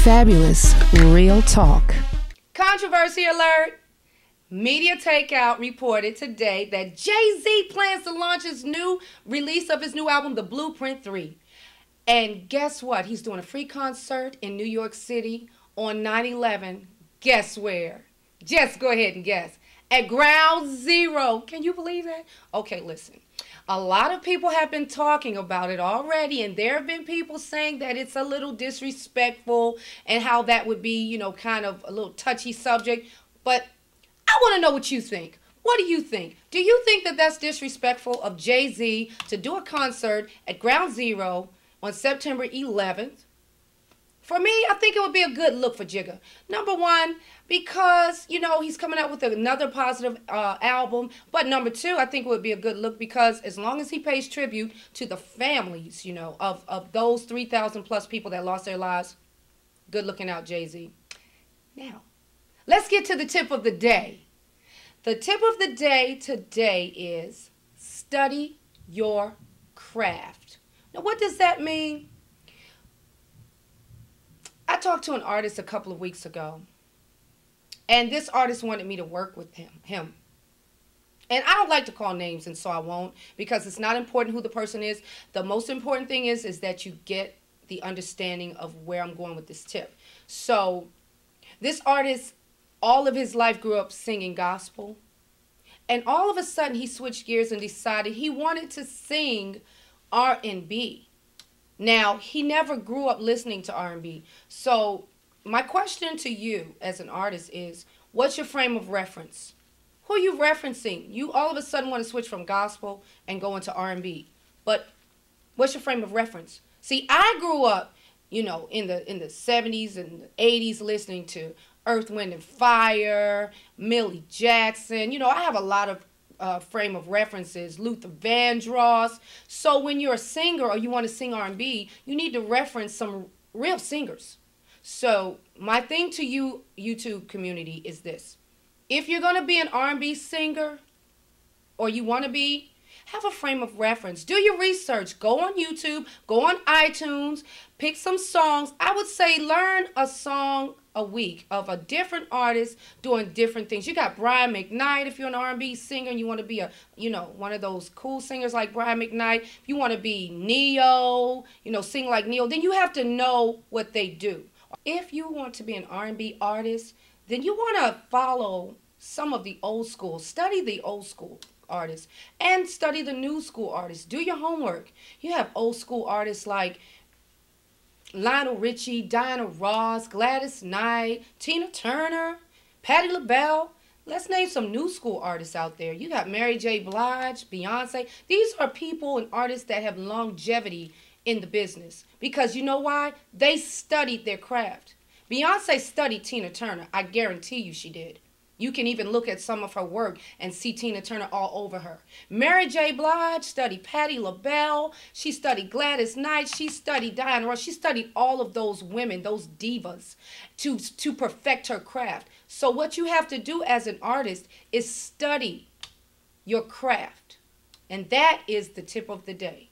Fabulous Real Talk. Controversy alert. Media Takeout reported today that Jay-Z plans to launch his new release of his new album, The Blueprint 3. And guess what? He's doing a free concert in New York City on 9/11. Guess where? Just go ahead and guess. At Ground Zero. Can you believe that? Okay, listen. A lot of people have been talking about it already, and there have been people saying that it's a little disrespectful and how that would be, kind of a little touchy subject. But I want to know what you think. What do you think? Do you think that that's disrespectful of Jay-Z to do a concert at Ground Zero on September 11th? For me, I think it would be a good look for Jigga. Number one, because, he's coming out with another positive album. But number two, I think it would be a good look because as long as he pays tribute to the families, of those 3,000 plus people that lost their lives, good looking out, Jay-Z. Now, let's get to the tip of the day. The tip of the day today is study your craft. Now, what does that mean? I talked to an artist a couple of weeks ago, and this artist wanted me to work with him. And I don't like to call names, and so I won't, because it's not important who the person is. The most important thing is that you get the understanding of where I'm going with this tip. So this artist, all of his life grew up singing gospel, and all of a sudden he switched gears and decided he wanted to sing R&B. Now, he never grew up listening to R&B. So my question to you as an artist is, what's your frame of reference? Who are you referencing? You all of a sudden want to switch from gospel and go into R&B. But what's your frame of reference? See, I grew up, in the 70s and the 80s listening to Earth, Wind and Fire, Millie Jackson. I have a lot of frame of references, Luther Vandross. So when you're a singer or you want to sing R&B, you need to reference some real singers. So my thing to you, YouTube community, is this. If you're going to be an R&B singer, or you want to be, have a frame of reference. Do your research. Go on YouTube, go on iTunes, pick some songs. I would say learn a song a week of a different artist doing different things. You got Brian McKnight if you're an R&B singer and you want to be one of those cool singers like Brian McKnight. If you want to be Neo, sing like Neo, then you have to know what they do. If you want to be an R&B artist, then you want to follow some of the old school. Study the old school artists and study the new school artists. Do your homework. You have old school artists like Lionel Richie, Diana Ross, Gladys Knight, Tina Turner, Patti LaBelle. Let's name some new school artists out there. You got Mary J. Blige, Beyonce. These are people and artists that have longevity in the business. Because you know why? They studied their craft. Beyonce studied Tina Turner. I guarantee you she did. You can even look at some of her work and see Tina Turner all over her. Mary J. Blige studied Patti LaBelle. She studied Gladys Knight. She studied Diana Ross. She studied all of those women, those divas, to perfect her craft. So what you have to do as an artist is study your craft. And that is the tip of the day.